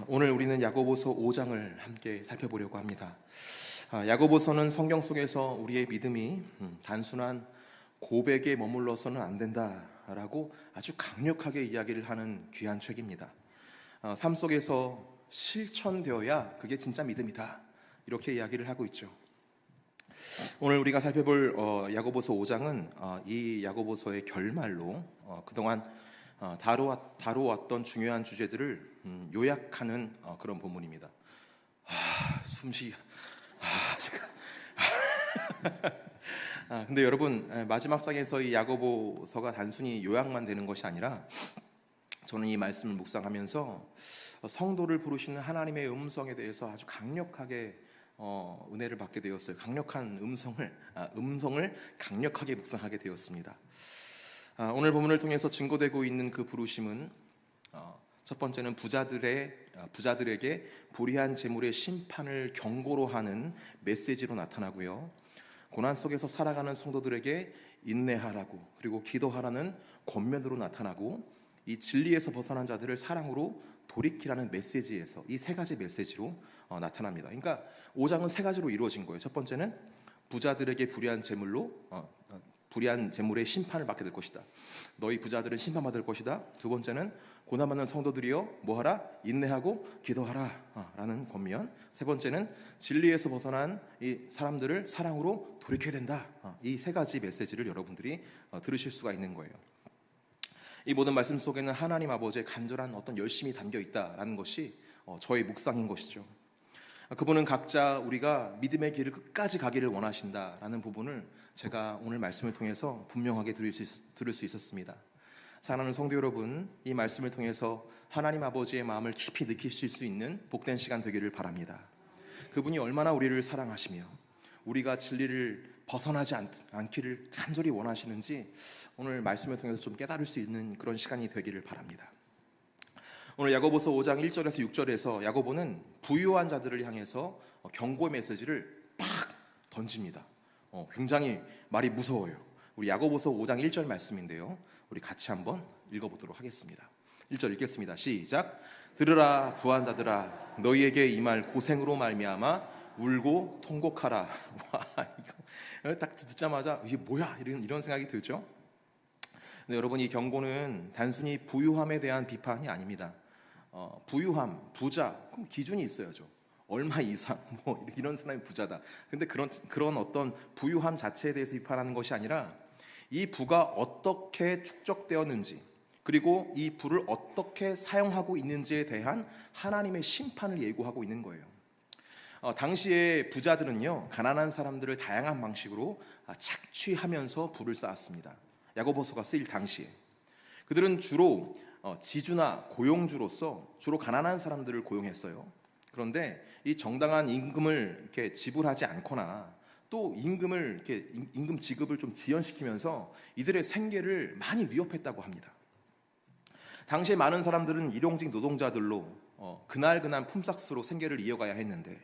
오늘 우리는 야고보서 5장을 함께 살펴보려고 합니다. 야고보서는 성경 속에서 우리의 믿음이 단순한 고백에 머물러서는 안 된다라고 아주 강력하게 이야기를 하는 귀한 책입니다. 삶 속에서 실천되어야 그게 진짜 믿음이다, 이렇게 이야기를 하고 있죠. 오늘 우리가 살펴볼 야고보서 5장은 이 야고보서의 결말로 그동안 다루었던 중요한 주제들을 요약하는 그런 본문입니다. 숨쉬기. 근데 여러분, 마지막 장에서 이 야고보서가 단순히 요약만 되는 것이 아니라, 저는 이 말씀을 묵상하면서 성도를 부르시는 하나님의 음성에 대해서 아주 강력하게 은혜를 받게 되었어요. 강력한 음성을 강력하게 묵상하게 되었습니다. 오늘 본문을 통해서 증거되고 있는 그 부르심은 첫 번째는 부자들에게 불의한 재물의 심판을 경고로 하는 메시지로 나타나고요, 고난 속에서 살아가는 성도들에게 인내하라고, 그리고 기도하라는 권면으로 나타나고, 이 진리에서 벗어난 자들을 사랑으로 돌이키라는 메시지에서 이 세 가지 메시지로 나타납니다. 그러니까 5장은 세 가지로 이루어진 거예요. 첫 번째는 부자들에게 불의한 재물의 심판을 받게 될 것이다. 너희 부자들은 심판받을 것이다. 두 번째는 고난받는 성도들이여 뭐하라? 인내하고 기도하라 라는 권면. 세 번째는 진리에서 벗어난 이 사람들을 사랑으로 돌이켜야 된다. 이 세 가지 메시지를 여러분들이 들으실 수가 있는 거예요. 이 모든 말씀 속에는 하나님 아버지의 간절한 어떤 열심이 담겨 있다라는 것이 저의 묵상인 것이죠. 그분은 각자 우리가 믿음의 길을 끝까지 가기를 원하신다라는 부분을 제가 오늘 말씀을 통해서 분명하게 들을 수 있었습니다. 사랑하는 성도 여러분, 이 말씀을 통해서 하나님 아버지의 마음을 깊이 느끼실 수 있는 복된 시간 되기를 바랍니다. 그분이 얼마나 우리를 사랑하시며 우리가 진리를 벗어나지 않기를 간절히 원하시는지 오늘 말씀을 통해서 좀 깨달을 수 있는 그런 시간이 되기를 바랍니다. 오늘 야고보서 5장 1절에서 6절에서 야고보는 부유한 자들을 향해서 경고의 메시지를 팍 던집니다. 굉장히 말이 무서워요. 우리 야고보서 5장 1절 말씀인데요, 우리 같이 한번 읽어보도록 하겠습니다. 1절 읽겠습니다. 시작. 들으라 부한 자들아, 너희에게 임할 고생으로 말미암아 울고 통곡하라. 와, 이거 딱 듣자마자 이게 뭐야, 이런 생각이 들죠. 근데 여러분, 이 경고는 단순히 부유함에 대한 비판이 아닙니다. 부유함, 부자, 그럼 기준이 있어야죠. 얼마 이상, 뭐 이런 사람이 부자다. 근데 그런 어떤 부유함 자체에 대해서 비판하는 것이 아니라, 이 부가 어떻게 축적되었는지, 그리고 이 부를 어떻게 사용하고 있는지에 대한 하나님의 심판을 예고하고 있는 거예요. 당시에 부자들은요, 가난한 사람들을 다양한 방식으로 착취하면서 부를 쌓았습니다. 야고보서가 쓰일 당시에 그들은 주로 지주나 고용주로서 주로 가난한 사람들을 고용했어요. 그런데 이 정당한 임금을 이렇게 지불하지 않거나 또 임금 지급을 좀 지연시키면서 이들의 생계를 많이 위협했다고 합니다. 당시에 많은 사람들은 일용직 노동자들로 그날그날 품삯으로 생계를 이어가야 했는데,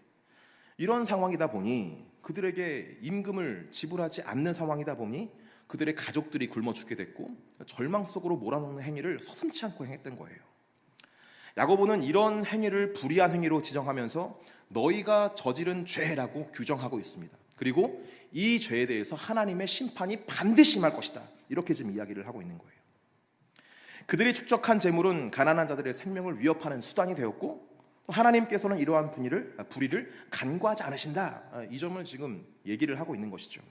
이런 상황이다 보니, 그들에게 임금을 지불하지 않는 상황이다 보니 그들의 가족들이 굶어 죽게 됐고 절망 속으로 몰아넣는 행위를 서슴지 않고 행했던 거예요. 야고보는 이런 행위를 불의한 행위로 지정하면서 너희가 저지른 죄라고 규정하고 있습니다. 그리고 이 죄에 대해서 하나님의 심판이 반드시 임할 것이다, 이렇게 지금 이야기를 하고 있는 거예요. 그들이 축적한 재물은 가난한 자들의 생명을 위협하는 수단이 되었고, 하나님께서는 이러한 불의를 간과하지 않으신다, 이 점을 지금 얘기를 하고 있는 것이죠.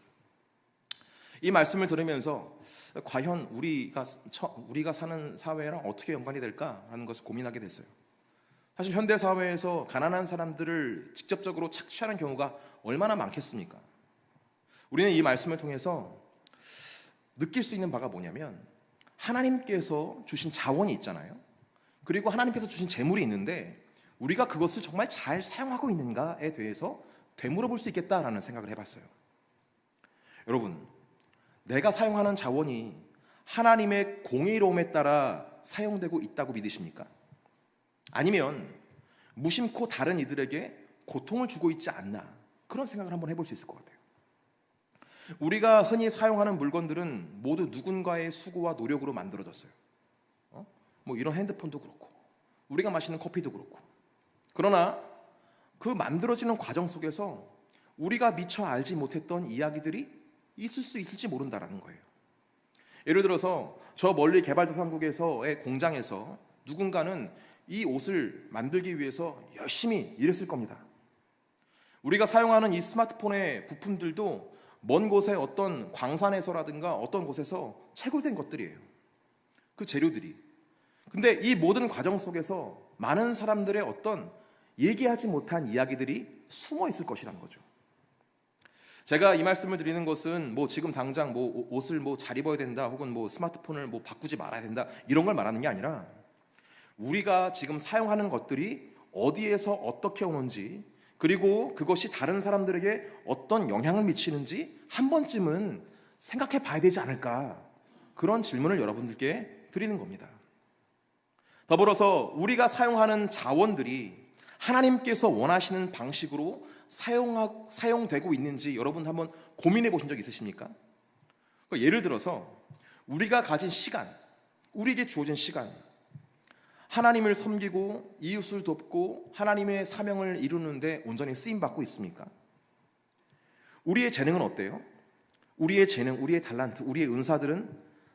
이 말씀을 들으면서 과연 우리가 사는 사회랑 어떻게 연관이 될까라는 것을 고민하게 됐어요. 사실 현대 사회에서 가난한 사람들을 직접적으로 착취하는 경우가 얼마나 많겠습니까? 우리는 이 말씀을 통해서 느낄 수 있는 바가 뭐냐면, 하나님께서 주신 자원이 있잖아요. 그리고 하나님께서 주신 재물이 있는데 우리가 그것을 정말 잘 사용하고 있는가에 대해서 되물어볼 수 있겠다라는 생각을 해봤어요. 여러분, 내가 사용하는 자원이 하나님의 공의로움에 따라 사용되고 있다고 믿으십니까? 아니면 무심코 다른 이들에게 고통을 주고 있지 않나, 그런 생각을 한번 해볼 수 있을 것 같아요. 우리가 흔히 사용하는 물건들은 모두 누군가의 수고와 노력으로 만들어졌어요. 뭐 이런 핸드폰도 그렇고, 우리가 마시는 커피도 그렇고, 그러나 그 만들어지는 과정 속에서 우리가 미처 알지 못했던 이야기들이 있을 수 있을지 모른다라는 거예요. 예를 들어서 저 멀리 개발도상국에서의 공장에서 누군가는 이 옷을 만들기 위해서 열심히 일했을 겁니다. 우리가 사용하는 이 스마트폰의 부품들도 먼 곳의 어떤 광산에서라든가 어떤 곳에서 채굴된 것들이에요. 그 재료들이. 근데 이 모든 과정 속에서 많은 사람들의 어떤 얘기하지 못한 이야기들이 숨어 있을 것이라는 거죠. 제가 이 말씀을 드리는 것은 지금 당장 옷을 잘 입어야 된다, 혹은 스마트폰을 바꾸지 말아야 된다, 이런 걸 말하는 게 아니라 우리가 지금 사용하는 것들이 어디에서 어떻게 오는지, 그리고 그것이 다른 사람들에게 어떤 영향을 미치는지 한 번쯤은 생각해 봐야 되지 않을까, 그런 질문을 여러분들께 드리는 겁니다. 더불어서 우리가 사용하는 자원들이 하나님께서 원하시는 방식으로 사용되고 있는지 여러분 한번 고민해 보신 적 있으십니까? 예를 들어서 우리가 가진 시간, 우리에게 주어진 시간, 하나님을 섬기고 이웃을 돕고 하나님의 사명을 이루는데 온전히 쓰임받고 있습니까? 우리의 재능은 어때요? 우리의 재능, 우리의 달란트, 우리의 은사들은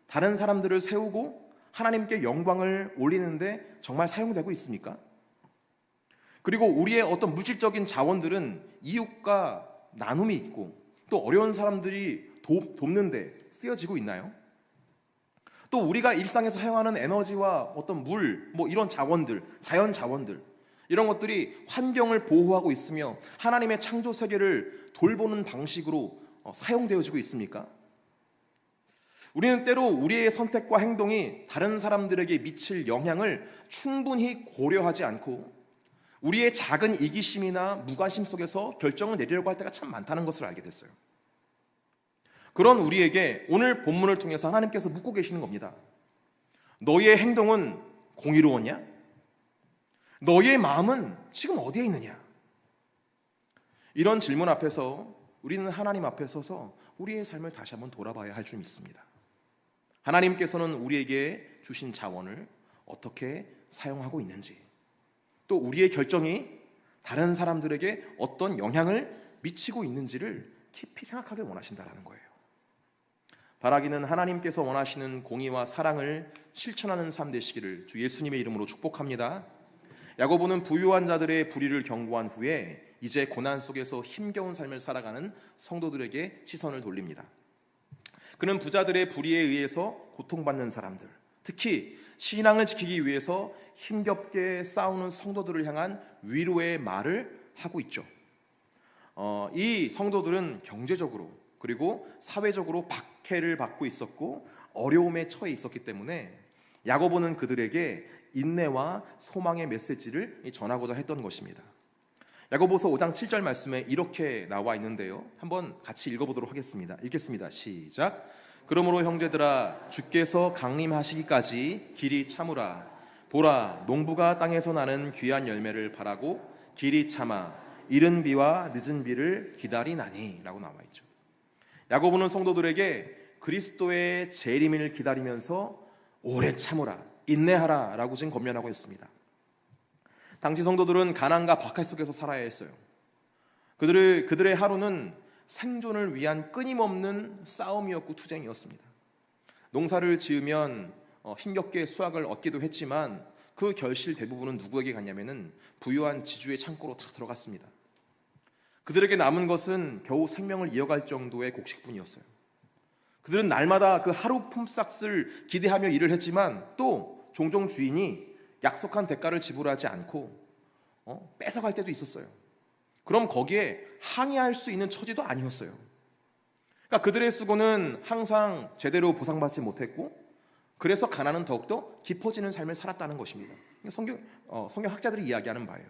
다른 사람들을 세우고 하나님께 영광을 올리는데 정말 사용되고 있습니까? 그리고 우리의 어떤 물질적인 자원들은 이웃과 나눔이 있고 또 어려운 사람들이 돕는데 쓰여지고 있나요? 또 우리가 일상에서 사용하는 에너지와 어떤 물, 이런 자원들, 자연 자원들, 이런 것들이 환경을 보호하고 있으며 하나님의 창조 세계를 돌보는 방식으로 사용되어지고 있습니까? 우리는 때로 우리의 선택과 행동이 다른 사람들에게 미칠 영향을 충분히 고려하지 않고 우리의 작은 이기심이나 무관심 속에서 결정을 내리려고 할 때가 참 많다는 것을 알게 됐어요. 그런 우리에게 오늘 본문을 통해서 하나님께서 묻고 계시는 겁니다. 너희의 행동은 공의로웠냐? 너희의 마음은 지금 어디에 있느냐? 이런 질문 앞에서 우리는 하나님 앞에 서서 우리의 삶을 다시 한번 돌아봐야 할 줄 믿습니다. 하나님께서는 우리에게 주신 자원을 어떻게 사용하고 있는지, 또 우리의 결정이 다른 사람들에게 어떤 영향을 미치고 있는지를 깊이 생각하길 원하신다는 거예요. 바라기는 하나님께서 원하시는 공의와 사랑을 실천하는 삶 되시기를 주 예수님의 이름으로 축복합니다. 야고보는 부유한 자들의 불의를 경고한 후에 이제 고난 속에서 힘겨운 삶을 살아가는 성도들에게 시선을 돌립니다. 그는 부자들의 불의에 의해서 고통받는 사람들, 특히 신앙을 지키기 위해서 힘겹게 싸우는 성도들을 향한 위로의 말을 하고 있죠. 이 성도들은 경제적으로 그리고 사회적으로 박해를 받고 있었고 어려움에 처해 있었기 때문에 야고보는 그들에게 인내와 소망의 메시지를 전하고자 했던 것입니다. 야고보서 5장 7절 말씀에 이렇게 나와 있는데요, 한번 같이 읽어보도록 하겠습니다. 읽겠습니다. 시작. 그러므로 형제들아, 주께서 강림하시기까지 길이 참으라. 보라, 농부가 땅에서 나는 귀한 열매를 바라고 길이 참아 이른 비와 늦은 비를 기다리나니 라고 나와 있죠. 야고보는 성도들에게 그리스도의 재림을 기다리면서 오래 참으라, 인내하라 라고 지금 권면하고 있습니다. 당시 성도들은 가난과 박해 속에서 살아야 했어요. 그들의 하루는 생존을 위한 끊임없는 싸움이었고 투쟁이었습니다. 농사를 지으면 힘겹게 수확을 얻기도 했지만 그 결실 대부분은 누구에게 갔냐면은 부유한 지주의 창고로 다 들어갔습니다. 그들에게 남은 것은 겨우 생명을 이어갈 정도의 곡식뿐이었어요. 그들은 날마다 그 하루 품삯을 기대하며 일을 했지만 또 종종 주인이 약속한 대가를 지불하지 않고 뺏어갈 때도 있었어요. 그럼 거기에 항의할 수 있는 처지도 아니었어요. 그러니까 그들의 수고는 항상 제대로 보상받지 못했고 그래서 가난은 더욱더 깊어지는 삶을 살았다는 것입니다. 성경학자들이 이야기하는 바예요.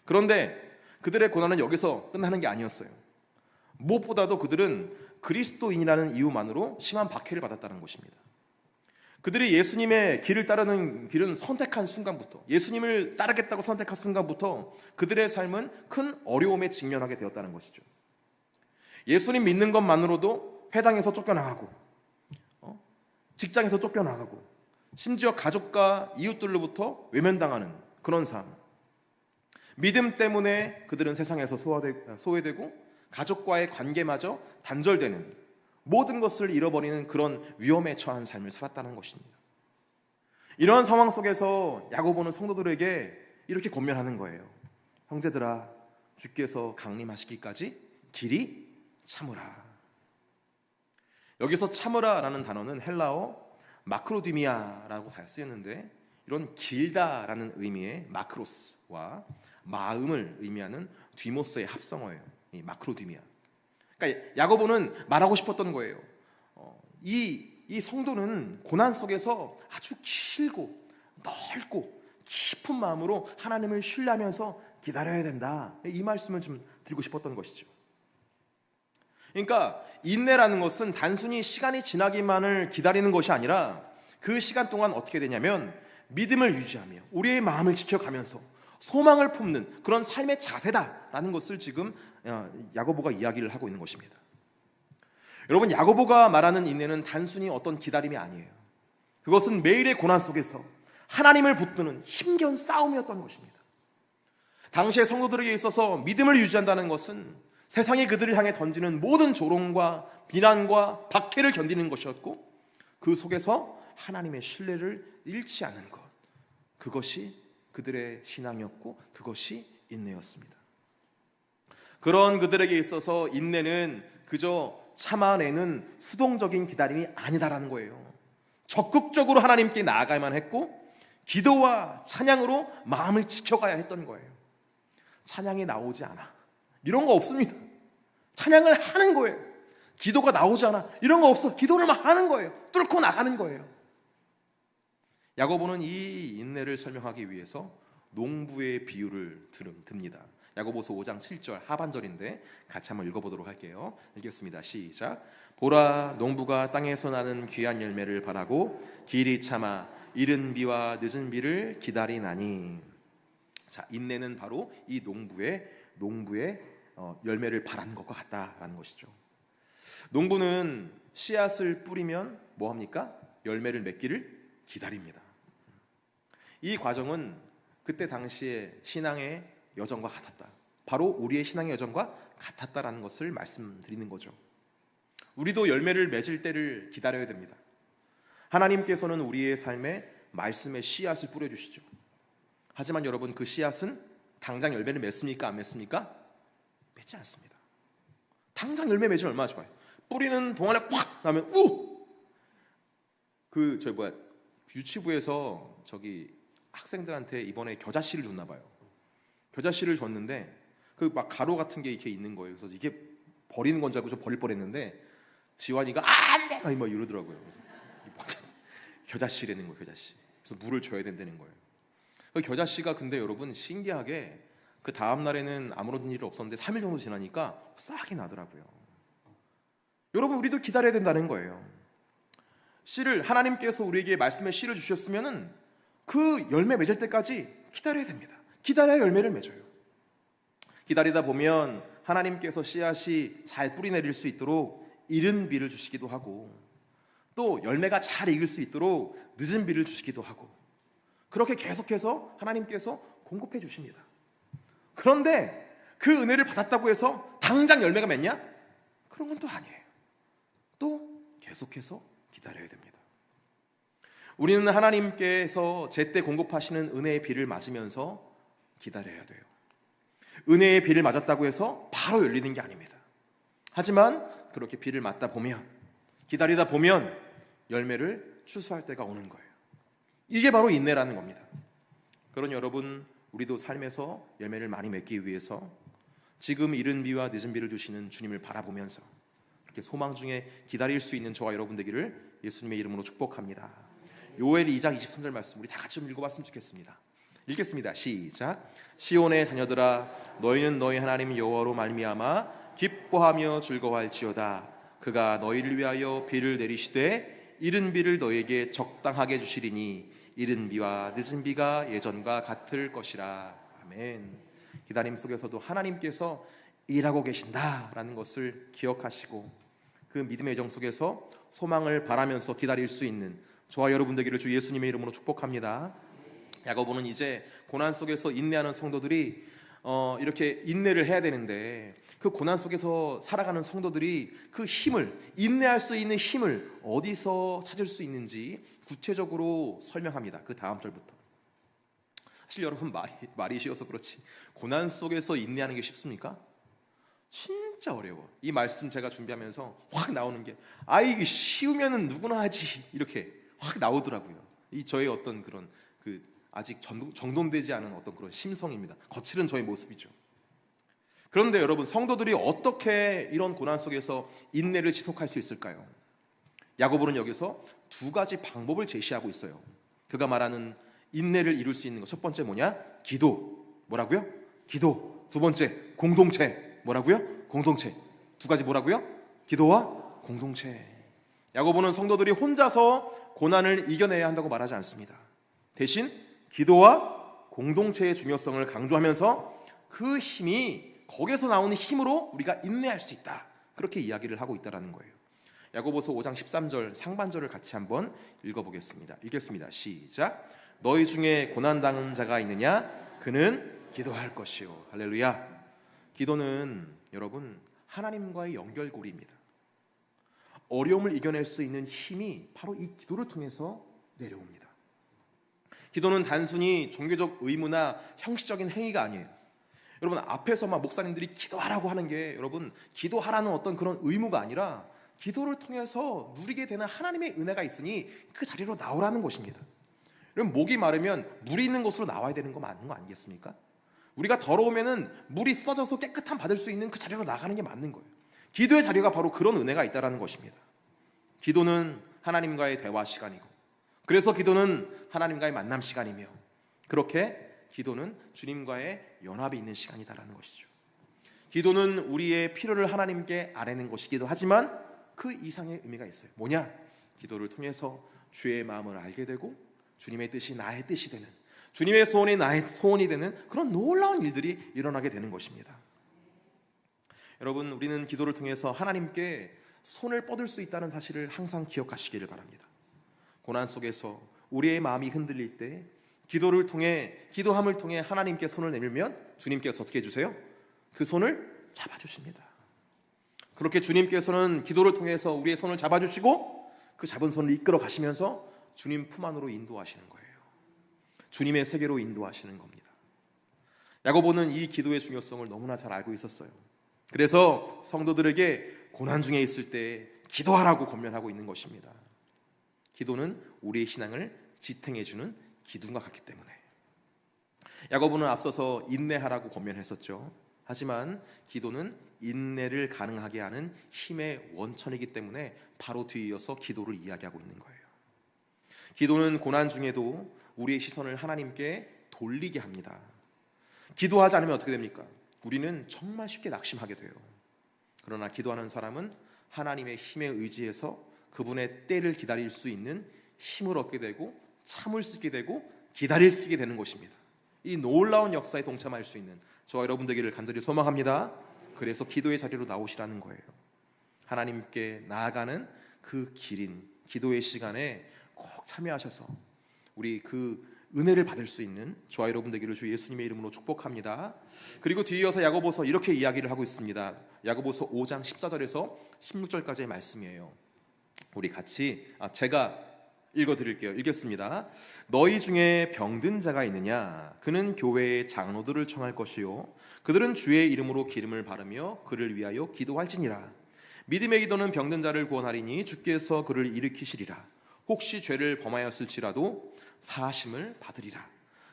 그런데 그들의 고난은 여기서 끝나는 게 아니었어요. 무엇보다도 그들은 그리스도인이라는 이유만으로 심한 박해를 받았다는 것입니다. 그들이 예수님의 길을 따르는 길은 선택한 순간부터, 예수님을 따르겠다고 선택한 순간부터 그들의 삶은 큰 어려움에 직면하게 되었다는 것이죠. 예수님 믿는 것만으로도 회당에서 쫓겨나가고 직장에서 쫓겨나가고 심지어 가족과 이웃들로부터 외면당하는 그런 삶, 믿음 때문에 그들은 세상에서 소외되고 가족과의 관계마저 단절되는, 모든 것을 잃어버리는 그런 위험에 처한 삶을 살았다는 것입니다. 이런 상황 속에서 야고보는 성도들에게 이렇게 권면하는 거예요. 형제들아, 주께서 강림하시기까지 길이 참으라. 여기서 참으라라는 단어는 헬라어 마크로디미아라고 잘 쓰였는데, 이런 길다라는 의미의 마크로스와 마음을 의미하는 디모스의 합성어예요. 이 마크로디미아. 그러니까 야고보는 말하고 싶었던 거예요. 이 성도는 고난 속에서 아주 길고 넓고 깊은 마음으로 하나님을 신뢰하면서 기다려야 된다. 이 말씀을 좀 드리고 싶었던 것이죠. 그러니까 인내라는 것은 단순히 시간이 지나기만을 기다리는 것이 아니라 그 시간 동안 어떻게 되냐면 믿음을 유지하며 우리의 마음을 지켜가면서 소망을 품는 그런 삶의 자세다라는 것을 지금 야고보가 이야기를 하고 있는 것입니다. 여러분, 야고보가 말하는 인내는 단순히 어떤 기다림이 아니에요. 그것은 매일의 고난 속에서 하나님을 붙드는 힘겨운 싸움이었던 것입니다. 당시의 성도들에게 있어서 믿음을 유지한다는 것은 세상이 그들을 향해 던지는 모든 조롱과 비난과 박해를 견디는 것이었고, 그 속에서 하나님의 신뢰를 잃지 않는 것, 그것이 그들의 신앙이었고 그것이 인내였습니다. 그런 그들에게 있어서 인내는 그저 참아내는 수동적인 기다림이 아니다라는 거예요. 적극적으로 하나님께 나아가야만 했고, 기도와 찬양으로 마음을 지켜가야 했던 거예요. 찬양이 나오지 않아, 이런 거 없습니다. 찬양을 하는 거예요. 기도가 나오지 않아, 이런 거 없어. 기도를 막 하는 거예요. 뚫고 나가는 거예요. 야고보는 이 인내를 설명하기 위해서 농부의 비유를 듭니다. 야고보서 5장 7절 하반절인데 같이 한번 읽어보도록 할게요. 읽겠습니다. 시작. 보라, 농부가 땅에서 나는 귀한 열매를 바라고 길이 참아 이른 비와 늦은 비를 기다리나니. 자, 인내는 바로 이 농부의 열매를 바라는 것과 같다라는 것이죠. 농부는 씨앗을 뿌리면 뭐 합니까? 열매를 맺기를 기다립니다. 이 과정은 그때 당시의 신앙의 여정과 같았다. 바로 우리의 신앙의 여정과 같았다라는 것을 말씀드리는 거죠. 우리도 열매를 맺을 때를 기다려야 됩니다. 하나님께서는 우리의 삶에 말씀의 씨앗을 뿌려주시죠. 하지만 여러분, 그 씨앗은 당장 열매를 맺습니까? 안 맺습니까? 맺지 않습니다. 당장 열매 맺으면 얼마나 좋아요. 뿌리는 동안에 팍 나면 유치부에서 학생들한테 이번에 겨자씨를 줬나 봐요. 겨자씨를 줬는데 그 막 가루 같은 게 이렇게 있는 거예요. 그래서 이게 버리는 건 줄 알고 저 버릴 뻔했는데 지환이가 안돼 막 이러더라고요. 그래서 겨자씨라는 거예요. 겨자씨. 그래서 물을 줘야 된다는 거예요. 그 겨자씨가 근데 여러분 신기하게 그 다음 날에는 아무런 일 없었는데 3일 정도 지나니까 싹이 나더라고요. 여러분, 우리도 기다려야 된다는 거예요. 씨를, 하나님께서 우리에게 말씀의 씨를 주셨으면은 그 열매 맺을 때까지 기다려야 됩니다. 기다려야 열매를 맺어요. 기다리다 보면 하나님께서 씨앗이 잘 뿌리 내릴 수 있도록 이른 비를 주시기도 하고, 또 열매가 잘 익을 수 있도록 늦은 비를 주시기도 하고, 그렇게 계속해서 하나님께서 공급해 주십니다. 그런데 그 은혜를 받았다고 해서 당장 열매가 맺냐? 그런 건 또 아니에요. 또 계속해서 기다려야 됩니다. 우리는 하나님께서 제때 공급하시는 은혜의 비를 맞으면서 기다려야 돼요. 은혜의 비를 맞았다고 해서 바로 열리는 게 아닙니다. 하지만 그렇게 비를 맞다 보면, 기다리다 보면 열매를 추수할 때가 오는 거예요. 이게 바로 인내라는 겁니다. 그런 여러분, 우리도 삶에서 열매를 많이 맺기 위해서 지금 이른 비와 늦은 비를 주시는 주님을 바라보면서 이렇게 소망 중에 기다릴 수 있는 저와 여러분 되기를 예수님의 이름으로 축복합니다. 요엘 2장 23절 말씀 우리 다 같이 좀 읽어봤으면 좋겠습니다. 읽겠습니다. 시작. 시온의 자녀들아, 너희는 너희 하나님 여호와로 말미암아 기뻐하며 즐거워할지어다. 그가 너희를 위하여 비를 내리시되 이른 비를 너희에게 적당하게 주시리니 이른 비와 늦은 비가 예전과 같을 것이라. 아멘. 기다림 속에서도 하나님께서 일하고 계신다라는 것을 기억하시고 그 믿음의 여정 속에서 소망을 바라면서 기다릴 수 있는 저와 여러분 되기를 주 예수님의 이름으로 축복합니다. 야고보는 이제 고난 속에서 인내하는 성도들이 이렇게 인내를 해야 되는데 그 고난 속에서 살아가는 성도들이 그 힘을, 인내할 수 있는 힘을 어디서 찾을 수 있는지 구체적으로 설명합니다. 그 다음 절부터. 사실 여러분, 말이 쉬워서 그렇지 고난 속에서 인내하는 게 쉽습니까? 진짜 어려워. 이 말씀 제가 준비하면서 확 나오는 게 이게 쉬우면은 누구나 하지, 이렇게 확 나오더라고요. 이 저의 어떤 그런 아직 정돈되지 않은 어떤 그런 심성입니다. 거칠은 저의 모습이죠. 그런데 여러분, 성도들이 어떻게 이런 고난 속에서 인내를 지속할 수 있을까요? 야고보는 여기서 두 가지 방법을 제시하고 있어요. 그가 말하는 인내를 이룰 수 있는 것, 첫 번째 뭐냐? 기도. 뭐라고요? 기도. 두 번째, 공동체. 뭐라고요? 공동체. 두 가지 뭐라고요? 기도와 공동체. 야고보는 성도들이 혼자서 고난을 이겨내야 한다고 말하지 않습니다. 대신 기도와 공동체의 중요성을 강조하면서 그 힘이, 거기서 나오는 힘으로 우리가 인내할 수 있다, 그렇게 이야기를 하고 있다는 거예요. 야고보서 5장 13절 상반절을 같이 한번 읽어보겠습니다. 읽겠습니다. 시작. 너희 중에 고난당한 자가 있느냐? 그는 기도할 것이요. 할렐루야. 기도는 여러분, 하나님과의 연결고리입니다. 어려움을 이겨낼 수 있는 힘이 바로 이 기도를 통해서 내려옵니다. 기도는 단순히 종교적 의무나 형식적인 행위가 아니에요. 여러분, 앞에서 막 목사님들이 기도하라고 하는 게 여러분, 기도하라는 어떤 그런 의무가 아니라 기도를 통해서 누리게 되는 하나님의 은혜가 있으니 그 자리로 나오라는 것입니다. 여러분, 목이 마르면 물이 있는 곳으로 나와야 되는 거 맞는 거 아니겠습니까? 우리가 더러우면은 물이 쏟아져서 깨끗함 받을 수 있는 그 자리로 나가는 게 맞는 거예요. 기도의 자리가 바로 그런 은혜가 있다는 것입니다. 기도는 하나님과의 대화 시간이고, 그래서 기도는 하나님과의 만남 시간이며, 그렇게 기도는 주님과의 연합이 있는 시간이다라는 것이죠. 기도는 우리의 필요를 하나님께 아뢰는 것이기도 하지만 그 이상의 의미가 있어요. 뭐냐? 기도를 통해서 주의 마음을 알게 되고 주님의 뜻이 나의 뜻이 되는, 주님의 소원이 나의 소원이 되는 그런 놀라운 일들이 일어나게 되는 것입니다. 여러분, 우리는 기도를 통해서 하나님께 손을 뻗을 수 있다는 사실을 항상 기억하시기를 바랍니다. 고난 속에서 우리의 마음이 흔들릴 때 기도를 통해, 기도함을 통해 하나님께 손을 내밀면 주님께서 어떻게 해주세요? 그 손을 잡아주십니다. 그렇게 주님께서는 기도를 통해서 우리의 손을 잡아주시고 그 잡은 손을 이끌어 가시면서 주님 품 안으로 인도하시는 거예요. 주님의 세계로 인도하시는 겁니다. 야고보는 이 기도의 중요성을 너무나 잘 알고 있었어요. 그래서 성도들에게 고난 중에 있을 때 기도하라고 권면하고 있는 것입니다. 기도는 우리의 신앙을 지탱해주는 기둥과 같기 때문에. 야고보는 앞서서 인내하라고 권면했었죠. 하지만 기도는 인내를 가능하게 하는 힘의 원천이기 때문에 바로 뒤이어서 기도를 이야기하고 있는 거예요. 기도는 고난 중에도 우리의 시선을 하나님께 돌리게 합니다. 기도하지 않으면 어떻게 됩니까? 우리는 정말 쉽게 낙심하게 돼요. 그러나 기도하는 사람은 하나님의 힘에 의지해서 그분의 때를 기다릴 수 있는 힘을 얻게 되고 참을 수 있게 되고 기다릴 수 있게 되는 것입니다. 이 놀라운 역사에 동참할 수 있는 저와 여러분 되기를 간절히 소망합니다. 그래서 기도의 자리로 나오시라는 거예요. 하나님께 나아가는 그 길인 기도의 시간에 꼭 참여하셔서 우리 그 은혜를 받을 수 있는 저와 여러분 되기를 주 예수님의 이름으로 축복합니다. 그리고 뒤이어서 야고보서 이렇게 이야기를 하고 있습니다. 야고보서 5장 14절에서 16절까지의 말씀이에요. 우리 같이 제가 읽어드릴게요. 읽겠습니다. 너희 중에 병든 자가 있느냐? 그는 교회의 장로들을 청할 것이요 그들은 주의 이름으로 기름을 바르며 그를 위하여 기도할지니라. 믿음의 기도는 병든 자를 구원하리니 주께서 그를 일으키시리라. 혹시 죄를 범하였을지라도 사하심을 받으리라.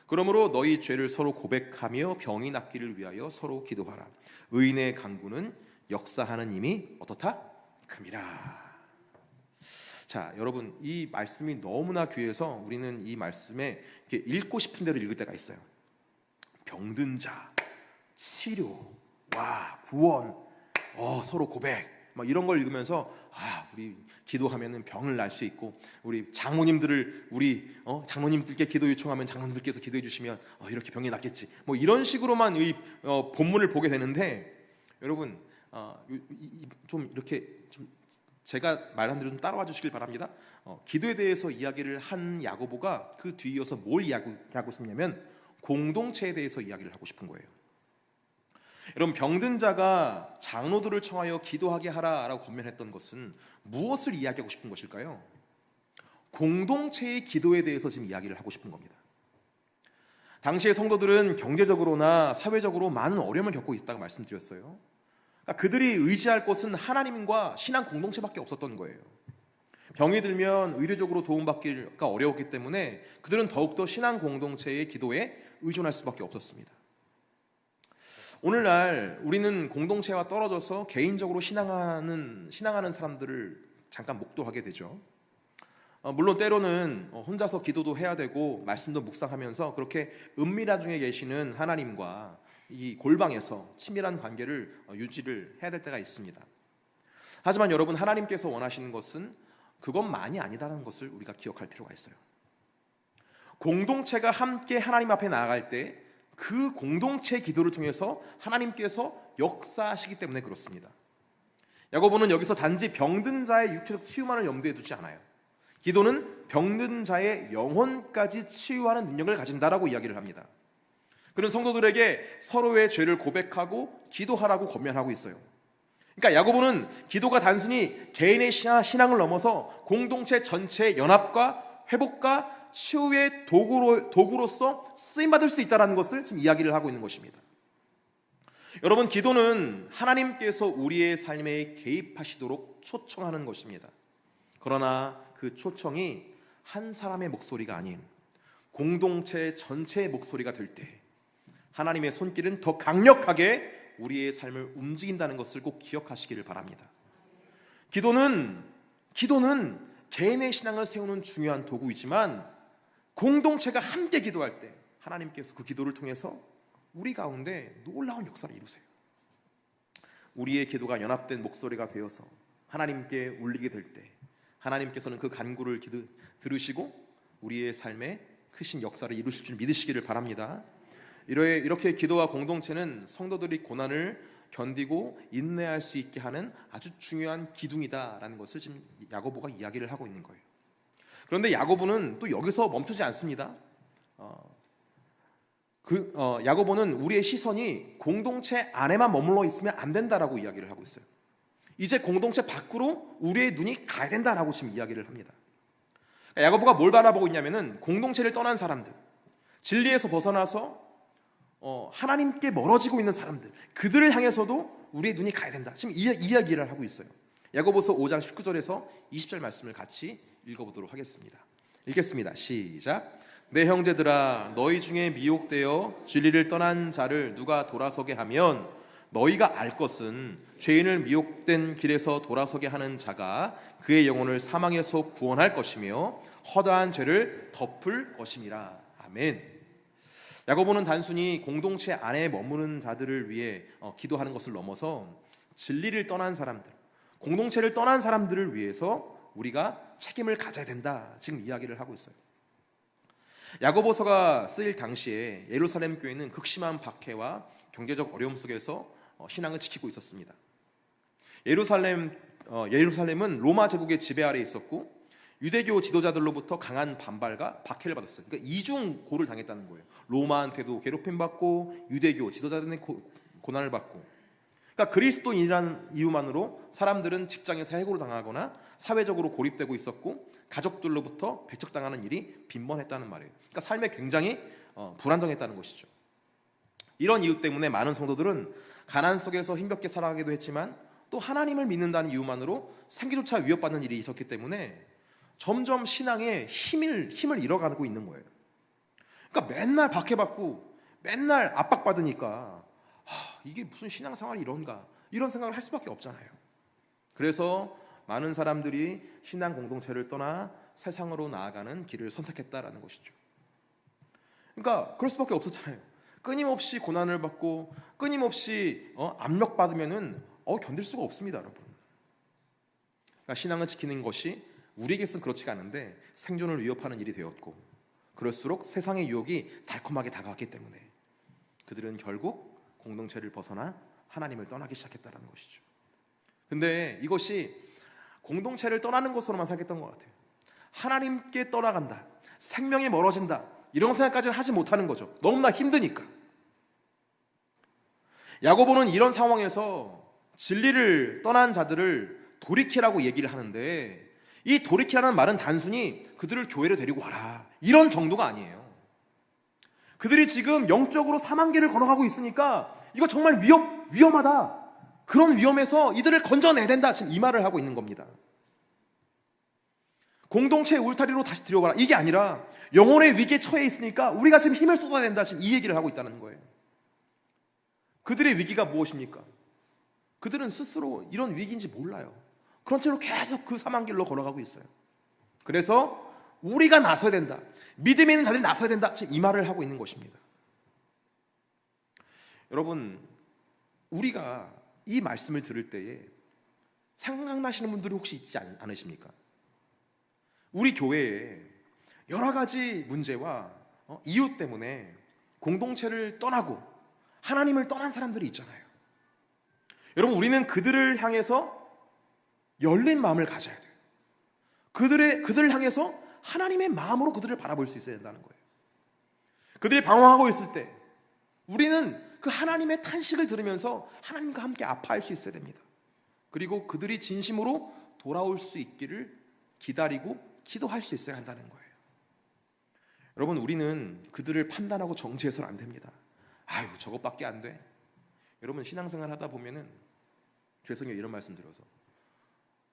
그러므로 너희 죄를 서로 고백하며 병이 낫기를 위하여 서로 기도하라. 의인의 간구는 역사하는 힘이 어떻다? 큼이라. 자, 여러분, 이 말씀이 너무나 귀해서 우리는 이 말씀에 이렇게 읽고 싶은 대로 읽을 때가 있어요. 병든 자, 치료, 구원, 서로 고백, 막 이런 걸 읽으면서 우리 기도하면은 병을 날 수 있고, 우리 장로님들을 장로님들께 기도 요청하면 장로님들께서 기도해 주시면 이렇게 병이 낫겠지. 뭐 이런 식으로만 이 본문을 보게 되는데, 여러분 좀 이렇게 좀 제가 말한 대로 좀 따라와 주시길 바랍니다. 기도에 대해서 이야기를 한 야고보가 그 뒤이어서 뭘 이야기하고 싶냐면 공동체에 대해서 이야기를 하고 싶은 거예요. 여러분, 병든 자가 장로들을 청하여 기도하게 하라라고 권면했던 것은 무엇을 이야기하고 싶은 것일까요? 공동체의 기도에 대해서 지금 이야기를 하고 싶은 겁니다. 당시의 성도들은 경제적으로나 사회적으로 많은 어려움을 겪고 있다고 말씀드렸어요. 그러니까 그들이 의지할 곳은 하나님과 신앙 공동체밖에 없었던 거예요. 병이 들면 의료적으로 도움받기가 어려웠기 때문에 그들은 더욱더 신앙 공동체의 기도에 의존할 수밖에 없었습니다. 오늘날 우리는 공동체와 떨어져서 개인적으로 신앙하는 사람들을 잠깐 목도하게 되죠. 물론 때로는 혼자서 기도도 해야 되고 말씀도 묵상하면서 그렇게 은밀한 중에 계시는 하나님과 이 골방에서 친밀한 관계를 유지를 해야 될 때가 있습니다. 하지만 여러분, 하나님께서 원하시는 것은 그것만이 아니다라는 것을 우리가 기억할 필요가 있어요. 공동체가 함께 하나님 앞에 나아갈 때 그 공동체 기도를 통해서 하나님께서 역사하시기 때문에 그렇습니다. 야고보는 여기서 단지 병든 자의 육체적 치유만을 염두에 두지 않아요. 기도는 병든 자의 영혼까지 치유하는 능력을 가진다라고 이야기를 합니다. 그는 성도들에게 서로의 죄를 고백하고 기도하라고 권면하고 있어요. 그러니까 야고보는 기도가 단순히 개인의 신앙을 넘어서 공동체 전체의 연합과 회복과 치유의 도구로서 쓰임받을 수 있다는 것을 지금 이야기를 하고 있는 것입니다. 여러분, 기도는 하나님께서 우리의 삶에 개입하시도록 초청하는 것입니다. 그러나 그 초청이 한 사람의 목소리가 아닌 공동체 전체의 목소리가 될 때 하나님의 손길은 더 강력하게 우리의 삶을 움직인다는 것을 꼭 기억하시기를 바랍니다. 기도는 개인의 신앙을 세우는 중요한 도구이지만 공동체가 함께 기도할 때 하나님께서 그 기도를 통해서 우리 가운데 놀라운 역사를 이루세요. 우리의 기도가 연합된 목소리가 되어서 하나님께 울리게 될 때 하나님께서는 그 간구를 들으시고 우리의 삶에 크신 역사를 이루실 줄 믿으시기를 바랍니다. 이렇게 기도와 공동체는 성도들이 고난을 견디고 인내할 수 있게 하는 아주 중요한 기둥이다라는 것을 지금 야고보가 이야기를 하고 있는 거예요. 그런데 야고보는 또 여기서 멈추지 않습니다. 야고보는 우리의 시선이 공동체 안에만 머물러 있으면 안 된다라고 이야기를 하고 있어요. 이제 공동체 밖으로 우리의 눈이 가야 된다라고 지금 이야기를 합니다. 야고보가 뭘 바라보고 있냐면은 공동체를 떠난 사람들, 진리에서 벗어나서 하나님께 멀어지고 있는 사람들, 그들을 향해서도 우리의 눈이 가야 된다. 지금 이야기를 하고 있어요. 야고보서 5장 19절에서 20절 말씀을 같이 읽어보도록 하겠습니다. 읽겠습니다. 시작. 내 형제들아, 너희 중에 미혹되어 진리를 떠난 자를 누가 돌아서게 하면 너희가 알 것은 죄인을 미혹된 길에서 돌아서게 하는 자가 그의 영혼을 사망에서 구원할 것이며 허다한 죄를 덮을 것임이라. 아멘. 야고보는 단순히 공동체 안에 머무는 자들을 위해 기도하는 것을 넘어서 진리를 떠난 사람들, 공동체를 떠난 사람들을 위해서 우리가 책임을 가져야 된다, 지금 이야기를 하고 있어요. 야고보서가 쓰일 당시에 예루살렘 교회는 극심한 박해와 경제적 어려움 속에서 신앙을 지키고 있었습니다. 예루살렘은 로마 제국의 지배 아래에 있었고 유대교 지도자들로부터 강한 반발과 박해를 받았어요. 그러니까 이중고를 당했다는 거예요. 로마한테도 괴롭힘받고 유대교 지도자들의 고난을 받고. 그러니까 그리스도인이라는 이유만으로 사람들은 직장에서 해고를 당하거나 사회적으로 고립되고 있었고 가족들로부터 배척당하는 일이 빈번했다는 말이에요. 그러니까 삶에 굉장히 불안정했다는 것이죠. 이런 이유 때문에 많은 성도들은 가난 속에서 힘겹게 살아가기도 했지만 또 하나님을 믿는다는 이유만으로 생계조차 위협받는 일이 있었기 때문에 점점 신앙에 힘을 잃어가고 있는 거예요. 그러니까 맨날 박해받고 맨날 압박받으니까 이게 무슨 신앙생활이 이런가, 이런 생각을 할 수밖에 없잖아요. 그래서 많은 사람들이 신앙 공동체를 떠나 세상으로 나아가는 길을 선택했다라는 것이죠. 그러니까 그럴 수밖에 없었잖아요. 끊임없이 고난을 받고 끊임없이 압력받으면은 견딜 수가 없습니다, 여러분. 그러니까 신앙을 지키는 것이 우리에게서는 그렇지가 않은데 생존을 위협하는 일이 되었고, 그럴수록 세상의 유혹이 달콤하게 다가왔기 때문에 그들은 결국 공동체를 벗어나 하나님을 떠나기 시작했다는 것이죠. 근데 이것이 공동체를 떠나는 것으로만 생각했던 것 같아요. 하나님께 떠나간다, 생명이 멀어진다, 이런 생각까지는 하지 못하는 거죠. 너무나 힘드니까. 야고보는 이런 상황에서 진리를 떠난 자들을 돌이키라고 얘기를 하는데, 이 돌이키라는 말은 단순히 그들을 교회로 데리고 와라 이런 정도가 아니에요. 그들이 지금 영적으로 사망길을 걸어가고 있으니까 이거 정말 위험하다, 그런 위험에서 이들을 건져내야 된다, 지금 이 말을 하고 있는 겁니다. 공동체의 울타리로 다시 들여와라 이게 아니라 영혼의 위기에 처해 있으니까 우리가 지금 힘을 쏟아야 된다, 지금 이 얘기를 하고 있다는 거예요. 그들의 위기가 무엇입니까? 그들은 스스로 이런 위기인지 몰라요. 그런 채로 계속 그 사망길로 걸어가고 있어요. 그래서 우리가 나서야 된다, 믿음이 있는 자들이 나서야 된다, 지금 이 말을 하고 있는 것입니다. 여러분, 우리가 이 말씀을 들을 때에 생각나시는 분들이 혹시 있지 않으십니까? 우리 교회에 여러 가지 문제와 이유 때문에 공동체를 떠나고 하나님을 떠난 사람들이 있잖아요. 여러분, 우리는 그들을 향해서 열린 마음을 가져야 돼요. 그들을 향해서 하나님의 마음으로 그들을 바라볼 수 있어야 된다는 거예요. 그들이 방황하고 있을 때 우리는 그 하나님의 탄식을 들으면서 하나님과 함께 아파할 수 있어야 됩니다. 그리고 그들이 진심으로 돌아올 수 있기를 기다리고 기도할 수 있어야 한다는 거예요. 여러분, 우리는 그들을 판단하고 정죄해서는 안 됩니다. 아유, 저것밖에 안 돼. 여러분, 신앙생활 하다 보면은, 죄송해요 이런 말씀 드려서,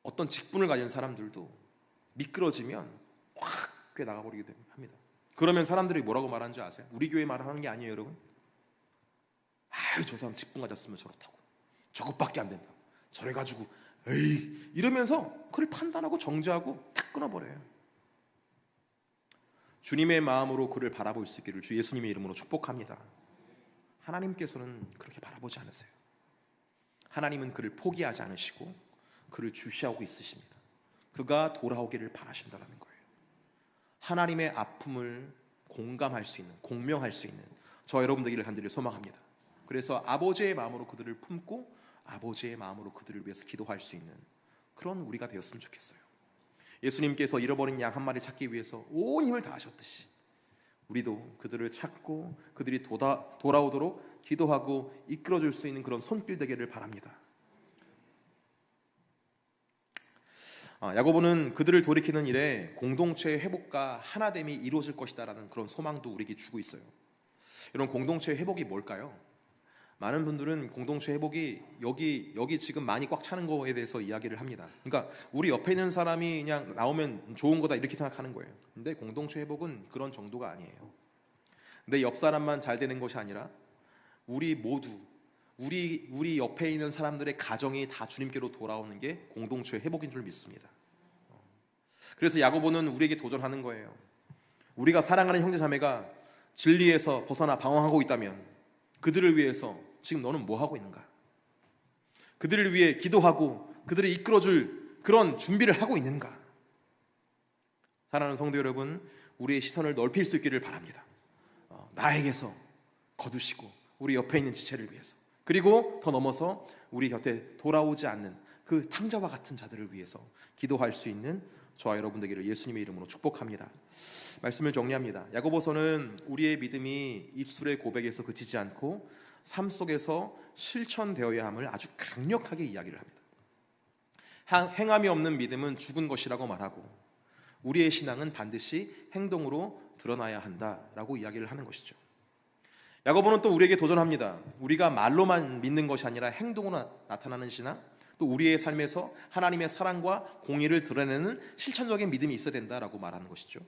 어떤 직분을 가진 사람들도 미끄러지면 확 꽤 나가버리게 합니다. 그러면 사람들이 뭐라고 말하는 줄 아세요? 우리 교회 말하는 게 아니에요, 여러분. 아유, 저 사람 직분 가졌으면 저렇다고, 저것밖에 안 된다, 저래가지고 에이 이러면서 그를 판단하고 정죄하고 탁 끊어버려요. 주님의 마음으로 그를 바라볼 수 있기를 주 예수님의 이름으로 축복합니다. 하나님께서는 그렇게 바라보지 않으세요. 하나님은 그를 포기하지 않으시고 그를 주시하고 있으십니다. 그가 돌아오기를 바라신다는 거예요. 하나님의 아픔을 공감할 수 있는, 공명할 수 있는 저 여러분 되기를 간절히 소망합니다. 그래서 아버지의 마음으로 그들을 품고 아버지의 마음으로 그들을 위해서 기도할 수 있는 그런 우리가 되었으면 좋겠어요. 예수님께서 잃어버린 양 한 마리를 찾기 위해서 온 힘을 다하셨듯이 우리도 그들을 찾고 그들이 돌아오도록 기도하고 이끌어줄 수 있는 그런 손길 되기를 바랍니다. 야고보는 그들을 돌이키는 일에 공동체의 회복과 하나됨이 이루어질 것이다라는 그런 소망도 우리에게 주고 있어요. 이런 공동체의 회복이 뭘까요? 많은 분들은 공동체 회복이 여기 지금 많이 꽉 차는 거에 대해서 이야기를 합니다. 그러니까 우리 옆에 있는 사람이 그냥 나오면 좋은 거다 이렇게 생각하는 거예요. 근데 공동체 회복은 그런 정도가 아니에요. 내 옆 사람만 잘 되는 것이 아니라 우리 모두 우리 옆에 있는 사람들의 가정이 다 주님께로 돌아오는 게 공동체 회복인 줄 믿습니다. 그래서 야고보는 우리에게 도전하는 거예요. 우리가 사랑하는 형제 자매가 진리에서 벗어나 방황하고 있다면 그들을 위해서 지금 너는 뭐 하고 있는가? 그들을 위해 기도하고 그들을 이끌어줄 그런 준비를 하고 있는가? 사랑하는 성도 여러분, 우리의 시선을 넓힐 수 있기를 바랍니다. 나에게서 거두시고 우리 옆에 있는 지체를 위해서, 그리고 더 넘어서 우리 곁에 돌아오지 않는 그 탕자와 같은 자들을 위해서 기도할 수 있는 저와 여러분 되기를 예수님의 이름으로 축복합니다. 말씀을 정리합니다. 야고보서는 우리의 믿음이 입술의 고백에서 그치지 않고 삶 속에서 실천되어야 함을 아주 강력하게 이야기를 합니다. 행함이 없는 믿음은 죽은 것이라고 말하고 우리의 신앙은 반드시 행동으로 드러나야 한다라고 이야기를 하는 것이죠. 야고보는 또 우리에게 도전합니다. 우리가 말로만 믿는 것이 아니라 행동으로 나타나는 신앙, 또 우리의 삶에서 하나님의 사랑과 공의를 드러내는 실천적인 믿음이 있어야 된다라고 말하는 것이죠.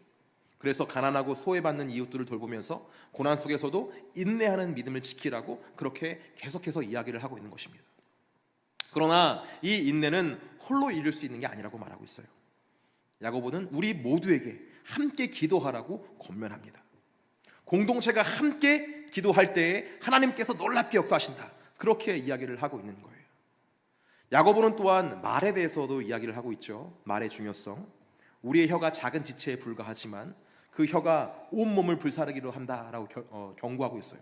그래서 가난하고 소외받는 이웃들을 돌보면서 고난 속에서도 인내하는 믿음을 지키라고 그렇게 계속해서 이야기를 하고 있는 것입니다. 그러나 이 인내는 홀로 이룰 수 있는 게 아니라고 말하고 있어요. 야고보는 우리 모두에게 함께 기도하라고 권면합니다. 공동체가 함께 기도할 때에 하나님께서 놀랍게 역사하신다, 그렇게 이야기를 하고 있는 거예요. 야고보는 또한 말에 대해서도 이야기를 하고 있죠. 말의 중요성. 우리의 혀가 작은 지체에 불과하지만 그 혀가 온몸을 불사르기로 한다라고 경고하고 있어요.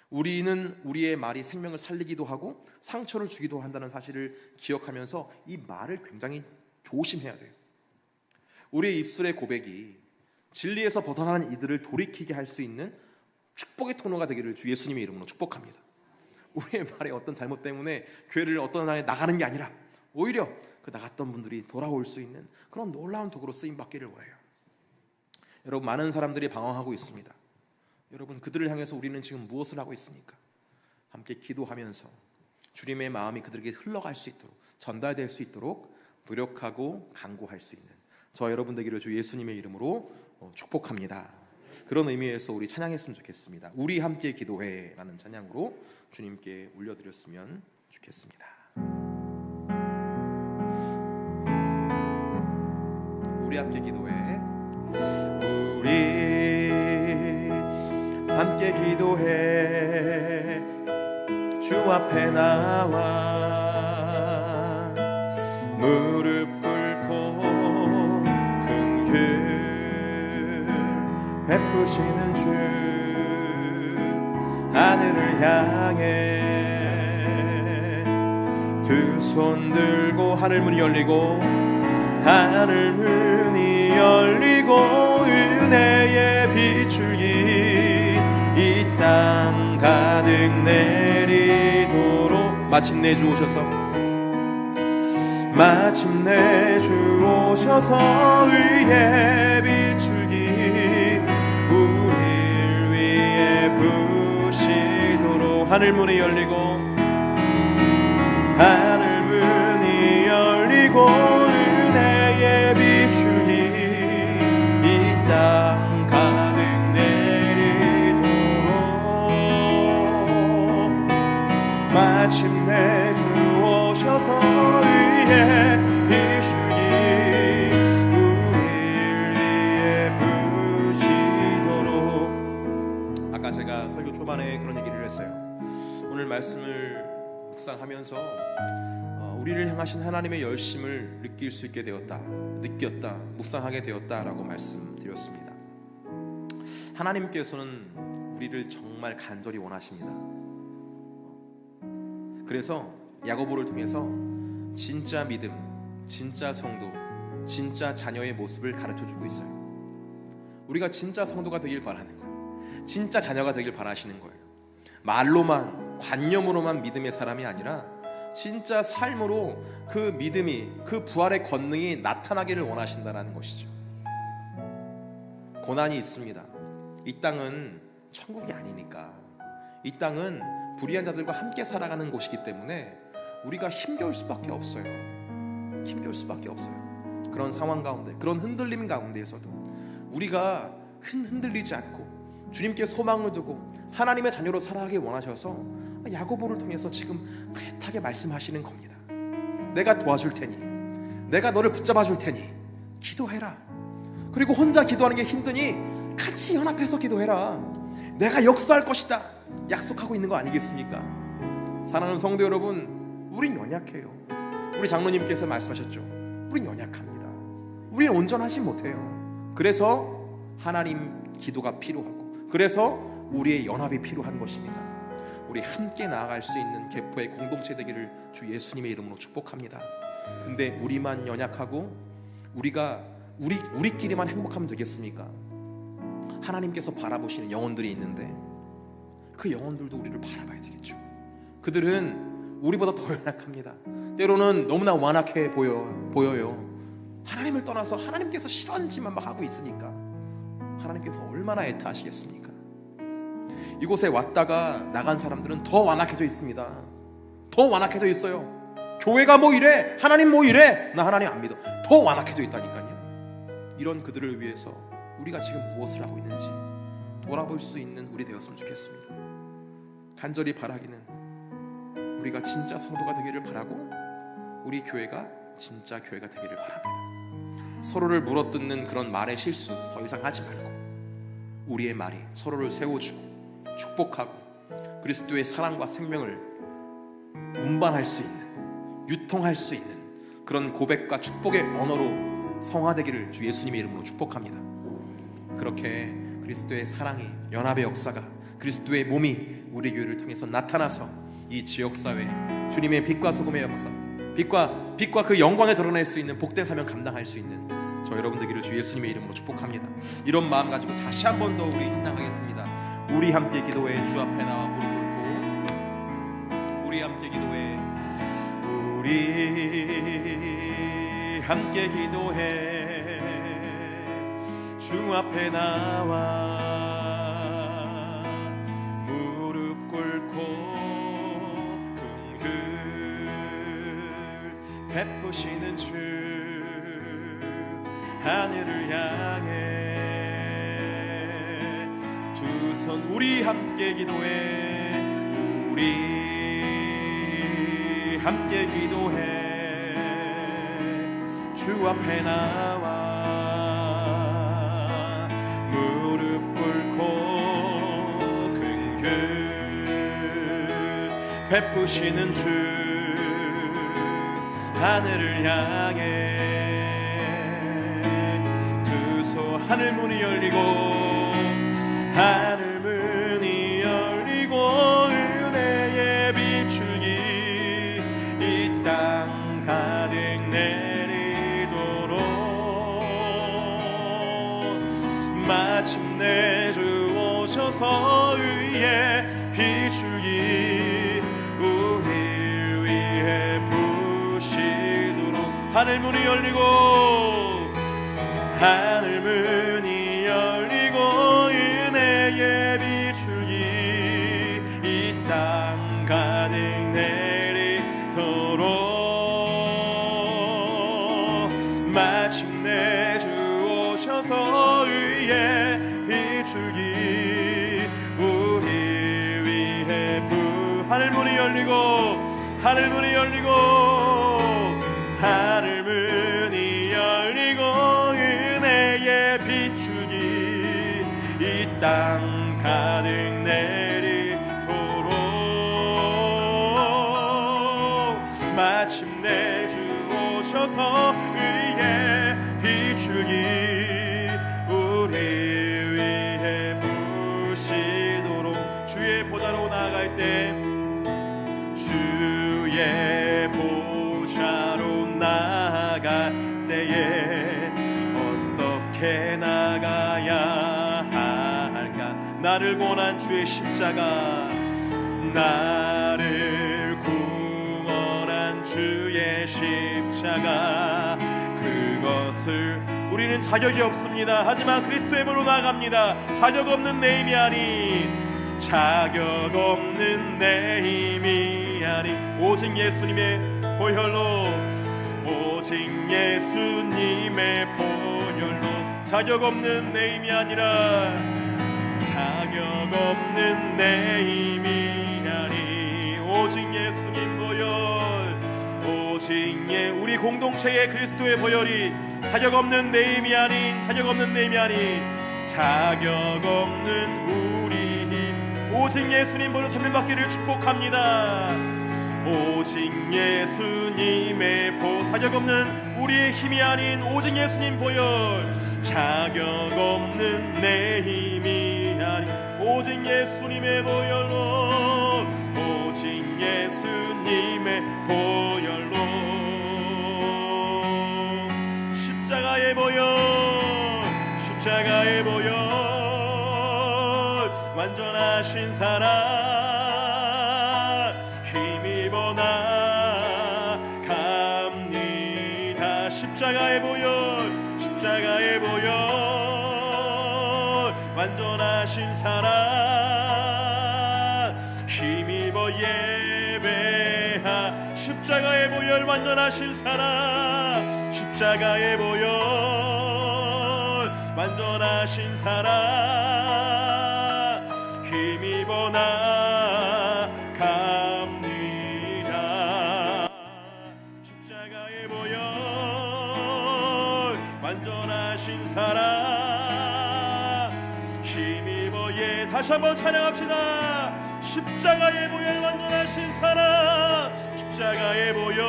우리는 우리의 말이 생명을 살리기도 하고 상처를 주기도 한다는 사실을 기억하면서 이 말을 굉장히 조심해야 돼요. 우리의 입술의 고백이 진리에서 벗어나는 이들을 돌이키게 할 수 있는 축복의 통로가 되기를 주 예수님의 이름으로 축복합니다. 우리의 말에 어떤 잘못 때문에 교회를 어떤 날에 나가는 게 아니라 오히려 그 나갔던 분들이 돌아올 수 있는 그런 놀라운 도구로 쓰임받기를 원해요. 여러분, 많은 사람들이 방황하고 있습니다. 여러분, 그들을 향해서 우리는 지금 무엇을 하고 있습니까? 함께 기도하면서 주님의 마음이 그들에게 흘러갈 수 있도록, 전달될 수 있도록 노력하고 간구할 수 있는 저와 여러분 되기를 주 예수님의 이름으로 축복합니다. 그런 의미에서 우리 찬양했으면 좋겠습니다. 우리 함께 기도해 라는 찬양으로 주님께 올려드렸으면 좋겠습니다. 우리 함께 기도해. 우리 함께 기도해. 주 앞에 나와 무릎 꿇고 긍휼 베푸시는 주 하늘을 향해 두 손 들고 하늘 문이 열리고 하늘 문이 열리고 은혜의 비출기 이 땅 가득 내리도록 마침내 주 오셔서 의의 비출기 우릴 위해 부시도록 하늘 문이 열리고 은혜의 비출기 이 땅 가득 내리도록 마침내 주 오셔서 의의 비출기 우릴 위해 부시도록. 아까 제가 설교 초반에 그런 얘기를 했어요. 오늘 말씀을 묵상하면서 우리를 향하신 하나님의 열심을 느낄 수 있게 되었다, 묵상하게 되었다라고 말씀드렸습니다. 하나님께서는 우리를 정말 간절히 원하십니다. 그래서 야고보를 통해서 진짜 믿음, 진짜 성도, 진짜 자녀의 모습을 가르쳐주고 있어요. 우리가 진짜 성도가 되길 바라는 거예요. 진짜 자녀가 되길 바라시는 거예요. 말로만, 관념으로만 믿음의 사람이 아니라 진짜 삶으로 그 믿음이, 그 부활의 권능이 나타나기를 원하신다는 것이죠. 고난이 있습니다. 이 땅은 천국이 아니니까. 이 땅은 불의한 자들과 함께 살아가는 곳이기 때문에 우리가 힘겨울 수밖에 없어요. 그런 상황 가운데, 그런 흔들림 가운데에서도 우리가 흔들리지 않고 주님께 소망을 두고 하나님의 자녀로 살아가길 원하셔서 야고보를 통해서 지금 애타게 말씀하시는 겁니다. 내가 도와줄 테니, 내가 너를 붙잡아 줄 테니 기도해라. 그리고 혼자 기도하는 게 힘드니 같이 연합해서 기도해라. 내가 역사할 것이다 약속하고 있는 거 아니겠습니까? 사랑하는 성도 여러분, 우린 연약해요. 우리 장로님께서 말씀하셨죠. 우린 연약합니다. 우린 온전하지 못해요. 그래서 하나님 기도가 필요하고, 그래서 우리의 연합이 필요한 것입니다. 우리 함께 나아갈 수 있는 개포의 공동체 되기를 주 예수님의 이름으로 축복합니다. 근데 우리만 연약하고 우리끼리만 행복하면 되겠습니까? 하나님께서 바라보시는 영혼들이 있는데 그 영혼들도 우리를 바라봐야 되겠죠. 그들은 우리보다 더 연약합니다. 때로는 너무나 완악해 보여요. 하나님을 떠나서 하나님께서 싫어하는 짓만 막 하고 있으니까 하나님께서 얼마나 애타하시겠습니까? 이곳에 왔다가 나간 사람들은 더 완악해져 있습니다. 더 완악해져 있어요. 교회가 뭐 이래, 하나님 뭐 이래, 나 하나님 안 믿어. 더 완악해져 있다니까요. 이런 그들을 위해서 우리가 지금 무엇을 하고 있는지 돌아볼 수 있는 우리 되었으면 좋겠습니다. 간절히 바라기는 우리가 진짜 성도가 되기를 바라고, 우리 교회가 진짜 교회가 되기를 바랍니다. 서로를 물어뜯는 그런 말의 실수 더 이상 하지 말고, 우리의 말이 서로를 세워주고 축복하고 그리스도의 사랑과 생명을 운반할 수 있는, 유통할 수 있는 그런 고백과 축복의 언어로 성화되기를 주 예수님의 이름으로 축복합니다. 그렇게 그리스도의 사랑이, 연합의 역사가, 그리스도의 몸이 우리 교회를 통해서 나타나서 이 지역사회 주님의 빛과 소금의 역사, 빛과 그 영광을 드러낼 수 있는 복된 사명 감당할 수 있는 저 여러분 되기를 주 예수님의 이름으로 축복합니다. 이런 마음 가지고 다시 한 번 더 우리 찬양하겠습니다. 우리 함께 기도해. 주 앞에 나와 무릎 꿇고 우리 함께 기도해. 우리 함께 기도해. 주 앞에 나와 무릎 꿇고 긍휼 베푸시는 주 하늘을 향해 두 손 우리 함께 기도해. 우리 함께 기도해. 주 앞에 나와 무릎 꿇고 긍휼 베푸시는 주 하늘을 향해 두 손 하늘 문이 열리고 하늘 문이 열리고 은혜의 비추기 이 땅 가득 내리도록 마침내 주 오셔서 의의 비추기 우리 위해 부시도록 하늘 문이 열리고 하늘 문이 열리고 은혜의 비추기 이 땅 가득 내리도록 마침내 주 오셔서 의의 비추기 우리 위해 하늘 문이 열리고 하늘 문이 열리고 하늘 문이 열리고 은혜의 비추기 이 땅 가득 내리도록 마침내 주 오셔서 의의 비추기 우리 위해 부시도록 주의 보좌로 나아갈 때 주의 보좌로 나아갈 때에 어떻게 나가야 할까. 나를 구원한 주의 십자가 나를 구원한 주의 십자가 그것을 우리는 자격이 없습니다. 하지만 그리스도의 보로 나아갑니다. 자격 없는 내 힘이 아니 자격 없는 내 힘이 아니 오직 예수님의 보혈로 오직 예수님의 보혈로 자격 없는 내 힘이 아니라 자격 없는 내 힘이 아니 오직 예수님 보혈 오직 우리 공동체의 그리스도의 보혈이 자격 없는 내 힘이 아닌 자격 없는 내 힘이 아닌 자격 없는 우리 힘 오직 예수님 보혈 선물받기를 축복합니다. 오직 예수님의 자격 없는 우리의 힘이 아닌 오직 예수님 보혈 자격 없는 내 힘이 아닌 오직 예수님의 보혈로 오직 예수님의 보혈로 십자가의 보혈 십자가의 보혈 완전하신 사랑 힘입어 나갑니다. 십자가의 보혈 십자가의 보혈 완전하신 사랑 힘입어 예배하 십자가의 보혈 완전하신 사랑 십자가의 보혈 완전하신 사랑 힘입어 나갑니다. 십자가의 보혈 완전하신 사랑 힘입어 다시 한번 찬양합시다. 십자가의 보혈 완전하신 사랑 십자가의 보혈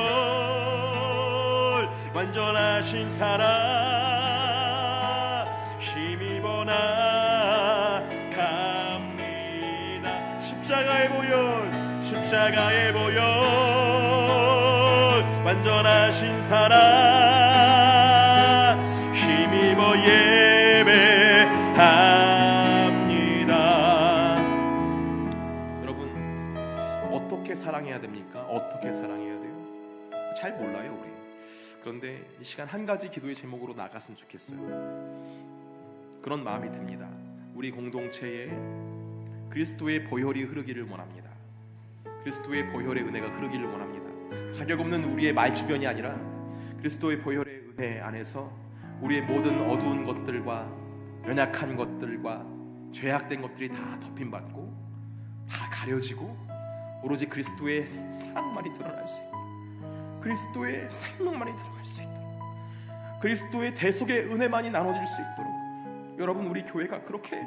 완전하신 사랑 힘입어 나갑니다. 십자가의 보혈 십자가의 보혈 완전하신 사랑 힘입어 예배합니다. 여러분 어떻게 사랑해야 됩니까? 어떻게 사랑해야 돼요? 잘 몰라요 우리. 그런데 이 시간 한 가지 기도의 제목으로 나갔으면 좋겠어요. 그런 마음이 듭니다. 우리 공동체에 그리스도의 보혈이 흐르기를 원합니다. 그리스도의 보혈의 은혜가 흐르기를 원합니다. 자격 없는 우리의 말주변이 아니라 그리스도의 보혈의 은혜 안에서 우리의 모든 어두운 것들과 연약한 것들과 죄악된 것들이 다 덮임받고 다 가려지고 오로지 그리스도의 사랑만이 드러날 수 있도록, 그리스도의 생명만이 들어갈 수 있도록, 그리스도의 대속의 은혜만이 나눠질 수 있도록 여러분 우리 교회가 그렇게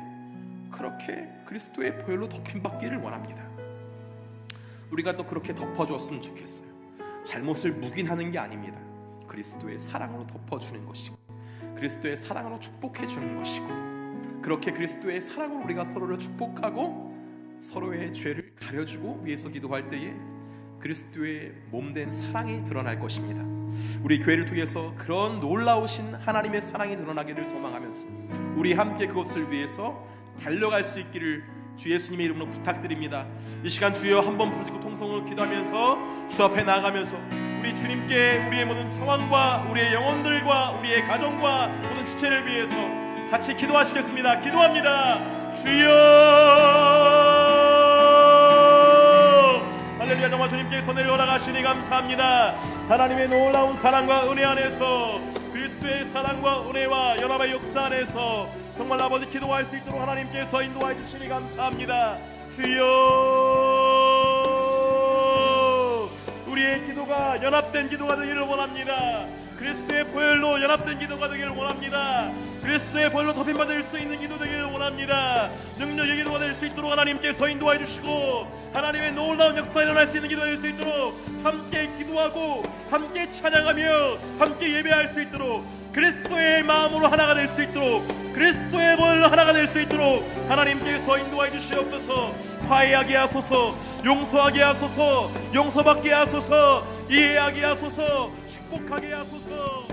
그리스도의 보혈로 덮임받기를 원합니다. 우리가 또 그렇게 덮어줬으면 좋겠어요. 잘못을 묵인하는 게 아닙니다. 그리스도의 사랑으로 덮어주는 것이고 그리스도의 사랑으로 축복해 주는 것이고, 그렇게 그리스도의 사랑으로 우리가 서로를 축복하고 서로의 죄를 가려주고 위해서 기도할 때에 그리스도의 몸된 사랑이 드러날 것입니다. 우리 교회를 통해서 그런 놀라우신 하나님의 사랑이 드러나기를 소망하면서 우리 함께 그것을 위해서 달려갈 수 있기를 주 예수님의 이름으로 부탁드립니다. 이 시간 주여 한번 부르짖고 통성으로 기도하면서 주 앞에 나아가면서 우리 주님께 우리의 모든 상황과 우리의 영혼들과 우리의 가정과 모든 지체를 위해서 같이 기도하시겠습니다. 기도합니다. 주여, 할렐루야. 정말 주님께 선을 허락하시니 감사합니다. 하나님의 놀라운 사랑과 은혜 안에서 그리스도의 사랑과 은혜와 연합의 역사 안에서 정말 아버지 기도할 수 있도록 하나님께서 인도하여 주시니 감사합니다. 주여, 우리의 기도가 연합된 기도가 되기를 원합니다. 그리스도의 보혈로 연합된 기도가 되기를 원합니다. 그리스도의 보혈로 덮임받을 수 있는 기도 되기를 원합니다. 능력의 기도가 될 수 있도록 하나님께서 인도해 주시고 하나님의 놀라운 역사가 일어날 수 있는 기도가 될 수 있도록 함께 기도하고 함께 찬양하며 함께 예배할 수 있도록 그리스도의 마음으로 하나가 될 수 있도록 그리스도의 보혈로 하나가 될 수 있도록 하나님께서 인도해 주시옵소서. 화해하게 하소서, 용서하게 하소서, 용서받게 하소서, 이해하게 하소서, 축복하게 하소서.